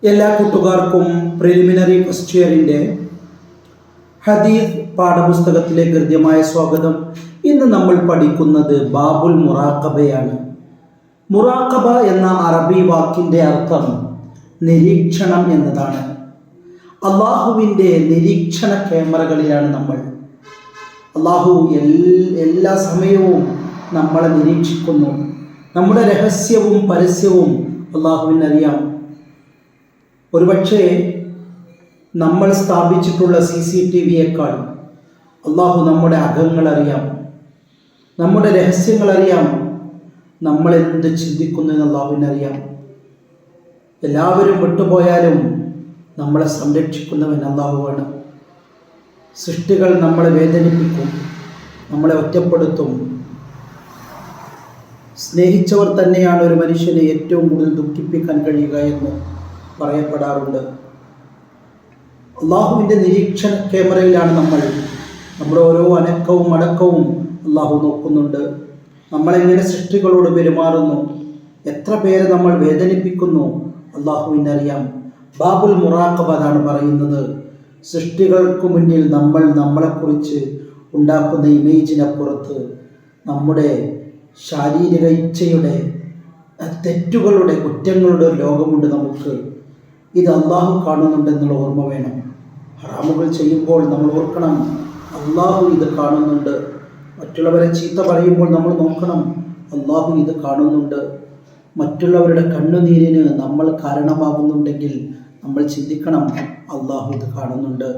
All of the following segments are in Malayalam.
എല്ലാ കൂട്ടുകാർക്കും പ്രിലിമിനറി ഫസ്റ്റ് ഇയറിൻ്റെ ഹദീസ് പാഠപുസ്തകത്തിലേക്ക് ഹൃദ്യമായ സ്വാഗതം. ഇന്ന് നമ്മൾ പഠിക്കുന്നത് ബാബുൽ മുറാഖബയാണ്. മുറാഖബ എന്ന അറബി വാക്കിൻ്റെ അർത്ഥം നിരീക്ഷണം എന്നതാണ്. അള്ളാഹുവിൻ്റെ നിരീക്ഷണ ക്യാമറകളിലാണ് നമ്മൾ. അള്ളാഹു എല്ലാ സമയവും നമ്മളെ നിരീക്ഷിക്കുന്നു. നമ്മുടെ രഹസ്യവും പരസ്യവും അള്ളാഹുവിനറിയാം. ഒരുപക്ഷെ നമ്മൾ സ്ഥാപിച്ചിട്ടുള്ള CCTVയേക്കാൾ അള്ളാഹു നമ്മുടെ അകങ്ങളറിയാം, നമ്മുടെ രഹസ്യങ്ങളറിയാം, നമ്മൾ എന്ത് ചിന്തിക്കുന്നു എന്ന് അള്ളാഹുവിനറിയാം. എല്ലാവരും വിട്ടുപോയാലും നമ്മളെ സംരക്ഷിക്കുന്നവൻ അള്ളാഹുവാണ്. സൃഷ്ടികൾ നമ്മളെ വേദനിപ്പിക്കും, നമ്മളെ ഒറ്റപ്പെടുത്തും. സ്നേഹിച്ചവർ തന്നെയാണ് ഒരു മനുഷ്യനെ ഏറ്റവും കൂടുതൽ ദുഃഖിപ്പിക്കാൻ കഴിയുക എന്ന് പറയപ്പെടാറുണ്ട്. അള്ളാഹുവിൻ്റെ നിരീക്ഷണ ക്യാമറയിലാണ് നമ്മൾ. നമ്മുടെ ഓരോ അനക്കവും അടക്കവും അള്ളാഹു നോക്കുന്നുണ്ട്. നമ്മളെങ്ങനെ സൃഷ്ടികളോട് പെരുമാറുന്നു, എത്ര പേരെ നമ്മൾ വേദനിപ്പിക്കുന്നു, അള്ളാഹുവിനറിയാം. ബാബുൽ മുറാഖബ എന്നാണ് പറയുന്നത്. സൃഷ്ടികൾക്ക് മുന്നിൽ നമ്മൾ നമ്മളെക്കുറിച്ച് ഉണ്ടാക്കുന്ന ഇമേജിനപ്പുറത്ത് നമ്മുടെ ശാരീരിക ഇച്ഛയുടെ തെറ്റുകളുടെ കുറ്റങ്ങളുടെ ഒരു ലോകമുണ്ട് നമുക്ക്. ഇത് അള്ളാഹു കാണുന്നുണ്ടെന്നുള്ള ഓർമ്മ വേണം. ഹറാമുകൾ ചെയ്യുമ്പോൾ നമ്മൾ ഓർക്കണം, അള്ളാഹു ഇത് കാണുന്നുണ്ട്. മറ്റുള്ളവരെ ചീത്ത പറയുമ്പോൾ നമ്മൾ നോക്കണം, അള്ളാഹു ഇത് കാണുന്നുണ്ട്. മറ്റുള്ളവരുടെ കണ്ണുനീരിന് നമ്മൾ കാരണമാകുന്നുണ്ടെങ്കിൽ നമ്മൾ ചിന്തിക്കണം, അള്ളാഹു ഇത് കാണുന്നുണ്ട്.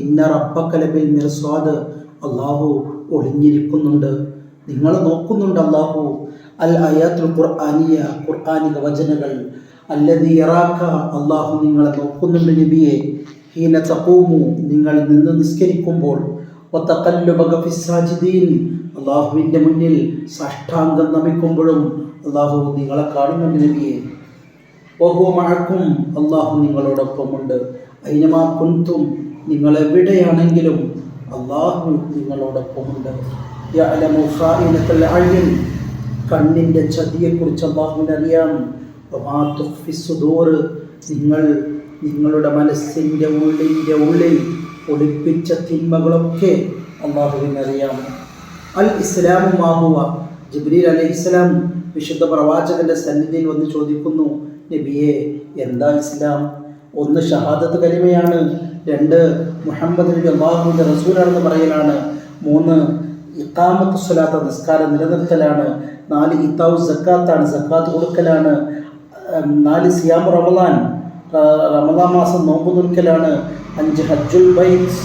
ഇന്ന റബ്ബക ലബിൽ മിർസാദ്, അള്ളാഹു ഒളിഞ്ഞിരിക്കുന്നുണ്ട്, നിങ്ങൾ നോക്കുന്നുണ്ട് അള്ളാഹു. അൽ ആയാത്തുൽ ഖുർആനിയ, ഖുർആനിക വചനങ്ങൾ. അല്ലദീ യറാക, അള്ളാഹു നിങ്ങളെ നോക്കുന്നുണ്ട് നബിയെ. ഹീന തഖൂമു, നിങ്ങൾ നിന്ന് നിസ്കരിക്കുമ്പോൾ. വതഖല്ലുബക ഫിസ്സാജിദീൻ, അള്ളാഹുവിൻ്റെ മുന്നിൽ സാഷ്ടാംഗം നമിക്കുമ്പോഴും അള്ളാഹു നിങ്ങളെ കാണുന്നുണ്ട് നബിയെ. വഹുവ മഅക്കും, അള്ളാഹു നിങ്ങളോടൊപ്പമുണ്ട്. ഐനമാ കുൻതും, നിങ്ങൾ എവിടെയാണെങ്കിലും അള്ളാഹു നിങ്ങളോടൊപ്പമുണ്ട്. യഅലമു ഖായിനത്തുൽ അയ്ൻ, കണ്ണിൻ്റെ ചതിയെക്കുറിച്ച് അള്ളാഹുവിനറിയാം. വമാ തുഖ്ഫി സുദൂർ, നിങ്ങൾ നിങ്ങളുടെ മനസ്സിൻ്റെ ഉള്ളിൽ ഒളിപ്പിച്ച തിന്മകളൊക്കെ അള്ളാഹുവിനറിയാം. അൽ ഇസ്ലാമു മാഹുവ, ജിബ്രീൽ അലൈഹിസ്സലാം വിശുദ്ധ പ്രവാചകന്റെ സന്നിധിയിൽ വന്ന് ചോദിക്കുന്നു, നബിയെ എന്താ ഇസ്ലാം? ഒന്ന് ഷഹാദത്ത് കലിമയാണ്, 2 മുഹമ്മദ് നബി അള്ളാഹുവിൻ്റെ റസൂലാണെന്ന് പറയലാണ്, 3 ഇഖാമത്ത് സ്വലാത്ത് നിസ്കാരം നിലനിർത്തലാണ്, 4 ഇത്താവു സക്കാത്താണ് സക്കാത്ത് കൊടുക്കലാണ്, 4 സിയാമു റമദാൻ മാസം നോമ്പ് നിൽക്കലാണ്, 5 ഹജ്ജുൽ ബൈത്ത്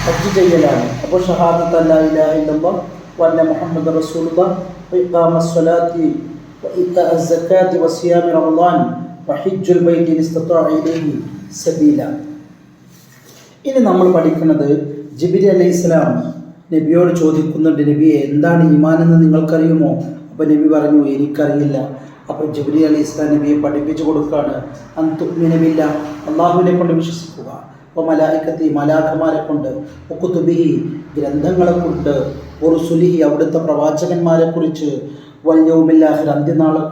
ഹജ്ജ് ചെയ്യലാണ്. അപ്പോൾ ഷഹാദത്ത് അല്ലാ ഇലാഹ ഇല്ലല്ലാഹ് വ അന്ന മുഹമ്മദ് റസൂലുള്ളാഹ് വ ഇഖാമസ് സ്വലാത്തി വ ഇതാഅസ് സക്കാത്തി വ സിയാമു റമദാൻ വ ഹജ്ജുൽ ബൈത്ത് ഇൻ ഇസ്തതാഅ ഇലൈഹി സബീല. ഇനി നമ്മൾ പഠിക്കുന്നത് ജിബ്രീൽ അലൈഹിസ്സലാം നബിയോട് ചോദിക്കുന്നുണ്ട്, നബിയെ എന്താണ് ഈമാൻ എന്ന് നിങ്ങൾക്കറിയുമോ? അപ്പോൾ നബി പറഞ്ഞു, എനിക്കറിയില്ല. അപ്പോൾ ജിബ്രീൽ അലൈഹിസ്സലാം നബിയെ പഠിപ്പിച്ചു കൊടുക്കുകയാണ്, അൻ തുഅ്മിന ബില്ലാഹ്, അള്ളാഹുവിനെ കൊണ്ട് വിശ്വസിക്കുക, വ മലായികത്തി, മലാഖമാരെ കൊണ്ട്, വ കുതുബിഹി, ഗ്രന്ഥങ്ങളെ കൊണ്ട്, വ റുസുലിഹി, അവിടുത്തെ പ്രവാചകന്മാരെ കുറിച്ച്, വൽ യൗമിൽ ആഖിർ, അന്ത്യനാളെ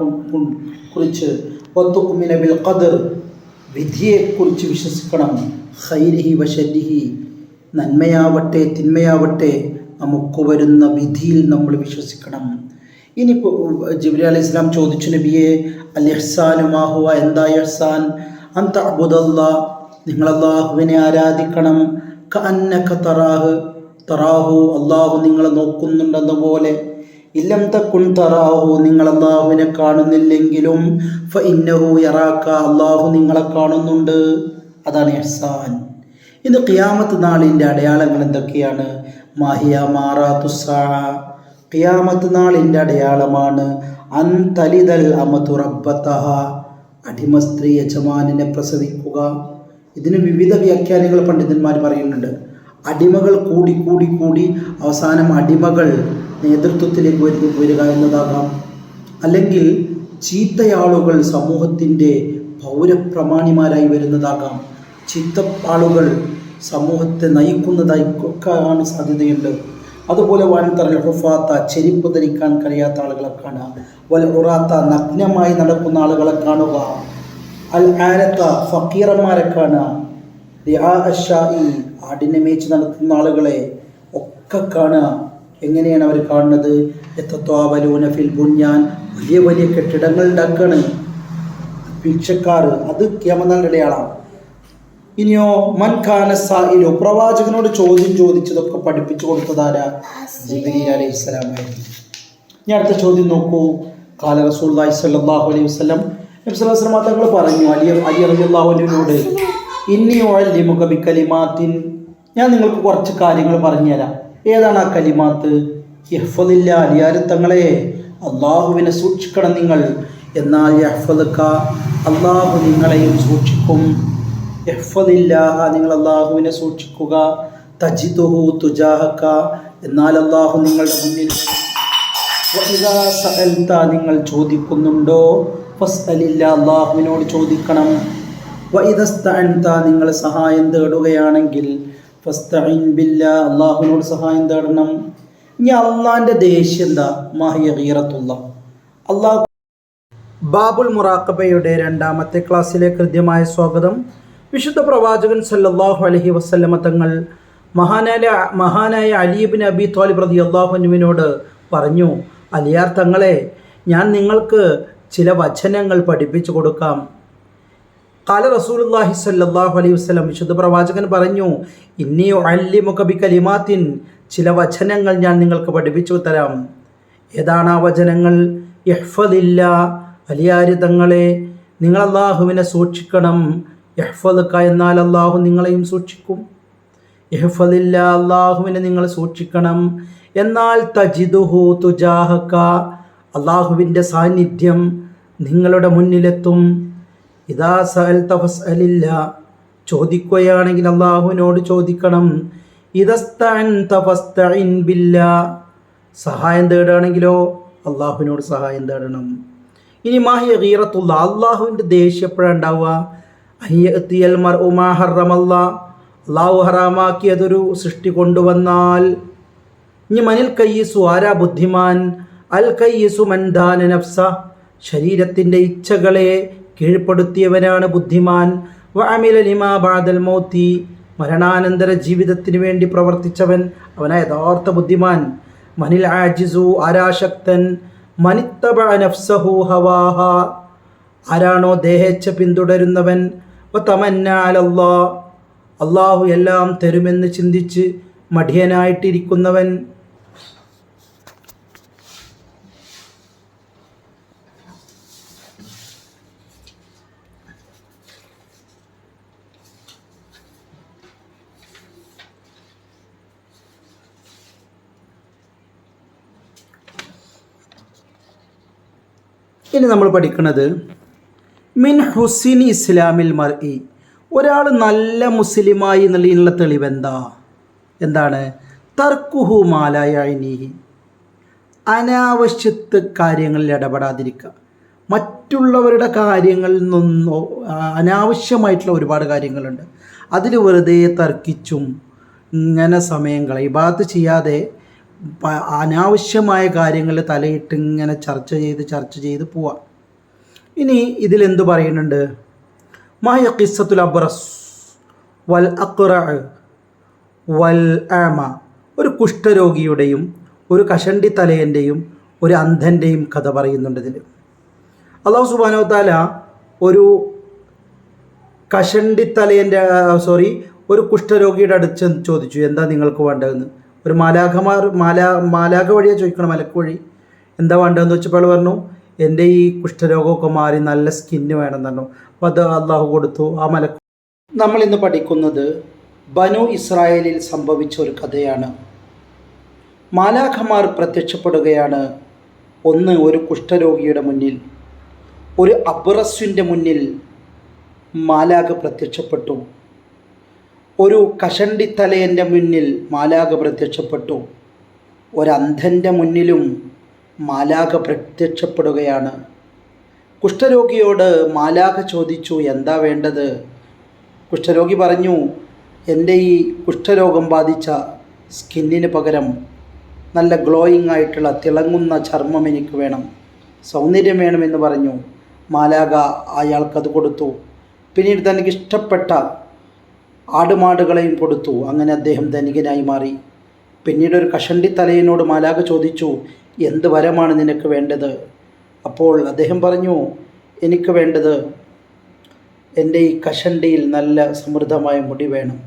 കുറിച്ച്, വ തുഅ്മിന ബിൽ ഖദർ, വിധിയെക്കുറിച്ച് വിശ്വസിക്കണം, ഖൈരിഹി വ ശർരിഹി, നന്മയാവട്ടെ തിന്മയാവട്ടെ നമുക്ക് വരുന്ന വിധിയിൽ നമ്മൾ വിശ്വസിക്കണം. ഇനിയിപ്പോൾ ജിബ്രീൽ അലൈഹിസ്സലാം ചോദിച്ചു, നബിയെ അൽ ഇഹ്സാനു മാ ഹുവ, എന്താ ഇഹ്സാൻ? അൻ തഅബുദല്ലാഹ്, നിങ്ങൾ അല്ലാഹുവിനെ ആരാധിക്കണം, കഅന്നക തറാഹു, അല്ലാഹു നിങ്ങളെ നോക്കുന്നുണ്ടെന്ന പോലെ, ഇല്ലം തകുൻ തറാഹു, നിങ്ങൾ അല്ലാഹുവിനെ കാണുന്നില്ലെങ്കിലും ഫഇന്നഹു യറാക, അല്ലാഹു നിങ്ങളെ കാണുന്നുണ്ട്. അതാണ് ഇഹ്സാൻ. ഇത് ഖിയാമത്ത് നാളിൻ്റെ അടയാളങ്ങൾ എന്തൊക്കെയാണ്? മാഹിയ മാറാത്തുസ്സാഅ, ഖിയാമത്ത് നാളിൻ്റെ അടയാളമാണ് അൻ തലിദൽ അമതു റബ്ബതഹ, അടിമ സ്ത്രീ യജമാനിനെ പ്രസവിക്കുക. ഇതിന് വിവിധ വ്യാഖ്യാനങ്ങൾ പണ്ഡിതന്മാർ പറയുന്നുണ്ട്. അടിമകൾ കൂടി കൂടി കൂടി അവസാനം അടിമകൾ നേതൃത്വത്തിലേക്ക് വരിക എന്നതാകാം. അല്ലെങ്കിൽ ചീത്തയാളുകൾ സമൂഹത്തിൻ്റെ പൗരപ്രമാണിമാരായി വരുന്നതാകാം. ചീത്ത ആളുകൾ സമൂഹത്തെ നയിക്കുന്നതായിക്കാണ് സാധ്യതയുണ്ട്. അതുപോലെ വാൻതറൽ ഹുഫാത്ത, ചെരിപ്പ് ധരിക്കാൻ കഴിയാത്ത ആളുകളെ കാണുക, വൽ ഉറാത്ത, നഗ്നമായി നടക്കുന്ന ആളുകളെ കാണുക, അൽ ആനത്ത ഫക്കീറന്മാരെ കാണുക, റിആ അശ്ശാഇ ആടിനെ മേച്ച് നടത്തുന്ന ആളുകളെ ഒക്കെ കാണുക. എങ്ങനെയാണ് അവർ കാണുന്നത്? യതത്വാവലൂന ഫിൽ ബുൻയാൻ, വലിയ വലിയ കെട്ടിടങ്ങൾ ഉണ്ടാക്കുകയാണ് ഭിക്ഷക്കാർ. അത് ഖിയാമത്ത് നാളിന്റെ അടയാളമാണ്. ഇനിയോ മൻ കാന സായിലു, പ്രവാചകനോട് ചോദ്യം ചോദിച്ചതൊക്കെ പഠിപ്പിച്ചു കൊടുത്തതാരാ? ജിബ്രീൽ അലൈഹിസ്സലാമായിരുന്നു. ഇനി അടുത്ത ചോദ്യം നോക്കൂ. ഖാല റസൂലുള്ളാഹി സ്വല്ലല്ലാഹു അലൈഹി വസല്ലം, നബി സല്ലല്ലാഹു അലൈഹി വസല്ലം തങ്ങൾ പറഞ്ഞു അലി റളിയല്ലാഹു അൻഹുവിനോട്, ഇന്നി ഉഅല്ലിമുക ബികലിമാത്തിൻ, ഞാൻ നിങ്ങൾക്ക് കുറച്ച് കാര്യങ്ങൾ പറഞ്ഞുതരാം. ഏതാണ് ആ കലിമാത്ത്? യഹ്ഫദില്ല, അലിയാരെ തങ്ങളെ അള്ളാഹുവിനെ സൂക്ഷിക്കണം നിങ്ങൾ, എന്നാൽ യഹ്ഫദക, അള്ളാഹു നിങ്ങളെയും സൂക്ഷിക്കും. യഹ്ഫദില്ല, നിങ്ങൾ അള്ളാഹുവിനെ സൂക്ഷിക്കുക. തജിദുഹു തുജാഹക, എന്നാൽ അള്ളാഹു നിങ്ങളുടെ മുന്നിൽ വരും. വഇദാ സഅൽത, നിങ്ങൾ ചോദിക്കുന്നുണ്ടോ, ഫസ്അലില്ല, അള്ളാഹുവിനോട് ചോദിക്കണം. വഇദസ്തഅൻത, നിങ്ങൾ സഹായം തേടുകയാണെങ്കിൽ ഫസ്തഇൻ ബില്ലാ, അള്ളാഹുവിനോട് സഹായം തേടണം. ഇനി അള്ളാഹിൻ്റെ ദേഷ്യം എന്താ? മാഹിയ ഗീറത്തുള്ള അള്ളാഹു. ബാബുൽ മുറാഖബയുടെ 2ാമത്തെ ക്ലാസ്സിലേക്ക് ഹൃദ്യമായ സ്വാഗതം. വിശുദ്ധ പ്രവാചകൻ സല്ലല്ലാഹു അലൈഹി വസല്ലമ തങ്ങൾ മഹാനായ അലി ഇബ്നു അബി ത്വാലിബ് റളിയല്ലാഹു അൻഹുവിനോട് പറഞ്ഞു, അലിയാർ തങ്ങളെ, ഞാൻ നിങ്ങൾക്ക് ചില വചനങ്ങൾ പഠിപ്പിച്ചു കൊടുക്കാം. ഖാല റസൂലുള്ളാഹി സ്വല്ലല്ലാഹു അലൈഹി വസല്ലം, വിശുദ്ധ പ്രവാചകൻ പറഞ്ഞു, ഇന്നി ഉഅല്ലിമുക ബികലിമാത്തിൻ, ചില വചനങ്ങൾ ഞാൻ നിങ്ങൾക്ക് പഠിപ്പിച്ചു തരാം. ഏതാണ് ആ വചനങ്ങൾ? യഹ്ഫദില്ല, അലിയാരി തങ്ങളെ, നിങ്ങൾ അള്ളാഹുവിനെ സൂക്ഷിക്കണം. യഹ്ഫദക, എന്നാൽ അള്ളാഹു നിങ്ങളെയും സൂക്ഷിക്കും. യഹ്ഫദില്ല, അള്ളാഹുവിനെ നിങ്ങൾ സൂക്ഷിക്കണം, എന്നാൽ തജിദുഹു തുജാഹക, അള്ളാഹുവിൻ്റെ സാന്നിധ്യം നിങ്ങളുടെ മുന്നിലെത്തും. ഇദാ സഅൽത ഫസ്അലില്ല, ചോദിക്കുകയാണെങ്കിൽ അള്ളാഹുവിനോട് ചോദിക്കണം. ഇദസ്തഅൻത ഫസ്തഇൻ ബില്ലാ, സഹായം തേടുകയാണെങ്കിലോ അള്ളാഹുവിനോട് സഹായം തേടണം. ഇനി മാഹിയ ഗീറത്തുള്ള, അള്ളാഹുവിൻ്റെ ദേഷ്യം എപ്പോഴാണ് ഉണ്ടാവുക? അയ്യഅ്തിയൽ മർഉ മാ ഹറമല്ലാ, അള്ളാഹു ഹറാമാക്കിയതൊരു സൃഷ്ടി കൊണ്ടുവന്നാൽ. ഇനി മനിൽ കയ്യിസു, ആരാ ബുദ്ധിമാൻ? അൽ കയ്യിസു മൻ ദാന നഫ്സ, ശരീരത്തിൻ്റെ ഇച്ഛകളെ കീഴ്പ്പെടുത്തിയവനാണ് ബുദ്ധിമാൻ. വഅമില ലിമാ ബഅദൽ മൗതി, മരണാനന്തര ജീവിതത്തിന് വേണ്ടി പ്രവർത്തിച്ചവൻ, അവനാ യഥാർത്ഥ ബുദ്ധിമാൻ. മനിൽ ആജിസു, ആരാശക്തൻ? മനിത്തബഅ നഫ്സഹു ഹവാഹ, ആരാണോ ദേഹേച്ഛ പിന്തുടരുന്നവൻ. വതമന്ന അലല്ലാ, അള്ളാഹു എല്ലാം തരുമെന്ന് ചിന്തിച്ച് മടിയനായിട്ടിരിക്കുന്നവൻ. ഇനി നമ്മൾ പഠിക്കുന്നത് മിൻ ഹുസ്നി ഇസ്ലാമിൽ മർഇ, ഒരാൾ നല്ല മുസ്ലിമായി എന്നുള്ളതിനുള്ള തെളിവെന്താ? എന്താണ്? തർക്കുഹു മാലാ യഅ്നീഹി, അനാവശ്യത്ത് കാര്യങ്ങളിൽ ഇടപെടാതിരിക്കുക. മറ്റുള്ളവരുടെ കാര്യങ്ങളിൽ നിന്നോ, അനാവശ്യമായിട്ടുള്ള ഒരുപാട് കാര്യങ്ങളുണ്ട്, അതിൽ വെറുതെ തർക്കിച്ചും ഇങ്ങനെ സമയം കളയും. ഇബാദത്ത് ചെയ്യാതെ അനാവശ്യമായ കാര്യങ്ങളിൽ തലയിട്ട് ഇങ്ങനെ ചർച്ച ചെയ്ത് പോവാം. ഇനി ഇതിലെന്ത് പറയുന്നുണ്ട്? മാഹിയ ഖിസ്സത്തുൽ അബ്റസ് വൽ അഖ്റഅ വൽ ആമ, ഒരു കുഷ്ഠരോഗിയുടെയും ഒരു കഷണ്ടി തലയൻ്റെയും ഒരു അന്ധൻ്റെയും കഥ പറയുന്നുണ്ട് ഇതിൽ. അല്ലാഹു സുബ്ഹാനഹു വ തആല ഒരു ഒരു കുഷ്ഠരോഗിയുടെ അടുത്ത് ചോദിച്ചു, എന്താ നിങ്ങൾക്ക് വേണ്ടതെന്ന്. ഒരു മാലാഖ വഴിയാണ് ചോദിക്കണം, മലക്ക് വഴി. എന്താ വേണ്ടതെന്ന് വെച്ചപ്പോൾ പറഞ്ഞു, എൻ്റെ ഈ കുഷ്ഠരോഗമൊക്കെ മാറി നല്ല സ്കിന്ന് വേണമെന്ന് പറഞ്ഞു. അപ്പോൾ അത് അള്ളാഹു കൊടുത്തു. ആ മലക്ക്. നമ്മളിന്ന് പഠിക്കുന്നത് ബനു ഇസ്രായേലിൽ സംഭവിച്ച ഒരു കഥയാണ്. മാലാഖമാർ പ്രത്യക്ഷപ്പെടുകയാണ്. ഒന്ന്, ഒരു കുഷ്ഠരോഗിയുടെ മുന്നിൽ, ഒരു അബ്റസിൻ്റെ മുന്നിൽ മാലാഖ പ്രത്യക്ഷപ്പെട്ടു. ഒരു കഷണ്ടിത്തലയൻ്റെ മുന്നിൽ മാലാഖ പ്രത്യക്ഷപ്പെട്ടു. ഒരന്ധൻ്റെ മുന്നിലും മാലാഖ പ്രത്യക്ഷപ്പെടുകയാണ്. കുഷ്ഠരോഗിയോട് മാലാഖ ചോദിച്ചു, എന്താ വേണ്ടത്? കുഷ്ഠരോഗി പറഞ്ഞു, എൻ്റെ ഈ കുഷ്ഠരോഗം ബാധിച്ച സ്കിന്നിന് പകരം നല്ല ഗ്ലോയിങ് ആയിട്ടുള്ള തിളങ്ങുന്ന ചർമ്മം എനിക്ക് വേണം, സൗന്ദര്യം വേണമെന്ന് പറഞ്ഞു. മാലാക അയാൾക്കത് കൊടുത്തു. പിന്നീട് തനിക്ക് ഇഷ്ടപ്പെട്ട ആടുമാടുകളെയും കൊടുത്തു. അങ്ങനെ അദ്ദേഹം ധനികനായി മാറി. പിന്നീട് ഒരു കഷണ്ടി തലയനോട് മാലാക ചോദിച്ചു, എന്ത് വരമാണ് നിനക്ക് വേണ്ടത്? അപ്പോൾ അദ്ദേഹം പറഞ്ഞു, എനിക്ക് വേണ്ടത് എൻ്റെ ഈ കഷണ്ടിയിൽ നല്ല സമൃദ്ധമായ മുടി വേണം.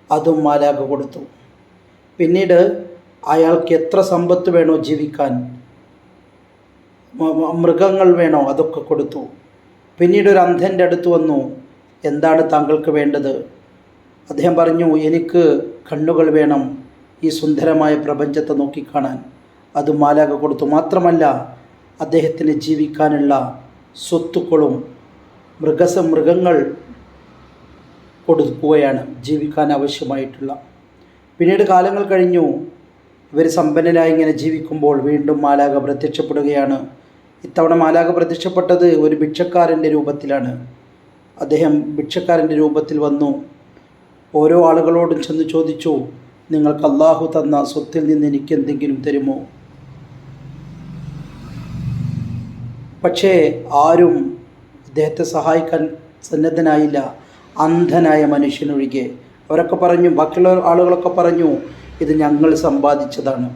അതും മാലാക കൊടുത്തു. പിന്നീട് അയാൾക്ക് എത്ര സമ്പത്ത് വേണോ ജീവിക്കാൻ, മൃഗങ്ങൾ വേണോ, അതൊക്കെ കൊടുത്തു. പിന്നീട് ഒരു അന്ധൻ്റെ അടുത്ത് വന്നു, എന്താണ് താങ്കൾക്ക് വേണ്ടത്? അദ്ദേഹം പറഞ്ഞു, എനിക്ക് കണ്ണുകൾ വേണം ഈ സുന്ദരമായ പ്രപഞ്ചത്തെ നോക്കിക്കാണാൻ. അത് മാലാക കൊടുത്തു. മാത്രമല്ല അദ്ദേഹത്തിന് ജീവിക്കാനുള്ള സ്വത്തുക്കളും മൃഗങ്ങൾ കൊടുക്കുകയാണ്, ജീവിക്കാൻ ആവശ്യമായിട്ടുള്ള. പിന്നീട് കാലങ്ങൾ കഴിഞ്ഞു. ഇവർ സമ്പന്നരായി ഇങ്ങനെ ജീവിക്കുമ്പോൾ വീണ്ടും മാലാക പ്രത്യക്ഷപ്പെടുകയാണ്. ഇത്തവണ മാലാക പ്രത്യക്ഷപ്പെട്ടത് ഒരു ഭിക്ഷക്കാരൻ്റെ രൂപത്തിലാണ്. അദ്ദേഹം ഭിക്ഷക്കാരൻ്റെ രൂപത്തിൽ വന്നു. ഓരോ ആളുകളോടും ചെന്ന് ചോദിച്ചു, നിങ്ങൾക്ക് അള്ളാഹു തന്ന സ്വത്തിൽ നിന്ന് എനിക്ക് എന്തെങ്കിലും തരുമോ? പക്ഷേ ആരും ഇദ്ദേഹത്തെ സഹായിക്കാൻ സന്നദ്ധനായില്ല, അന്ധനായ മനുഷ്യനൊഴികെ. അവരൊക്കെ പറഞ്ഞു, ബാക്കിയുള്ള ആളുകളൊക്കെ പറഞ്ഞു, ഇത് ഞങ്ങൾ സമ്പാദിച്ചതാണ്.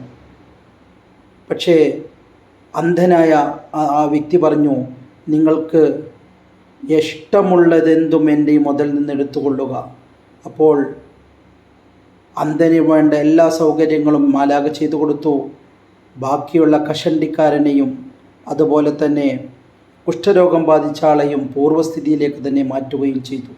പക്ഷേ അന്ധനായ ആ വ്യക്തി പറഞ്ഞു, നിങ്ങൾക്ക് ഇഷ്ടമുള്ളതെന്തും എൻ്റെ ഈ മുതൽ നിന്ന് എടുത്തുകൊള്ളുക. അപ്പോൾ അന്ധന് വേണ്ട എല്ലാ സൗകര്യങ്ങളും മാലാക ചെയ്തു കൊടുത്തു. ബാക്കിയുള്ള കഷണ്ടിക്കാരനെയും അതുപോലെ തന്നെ കുഷ്ഠരോഗം ബാധിച്ച ആളെയും പൂർവ്വസ്ഥിതിയിലേക്ക് തന്നെ മാറ്റുകയും ചെയ്തു.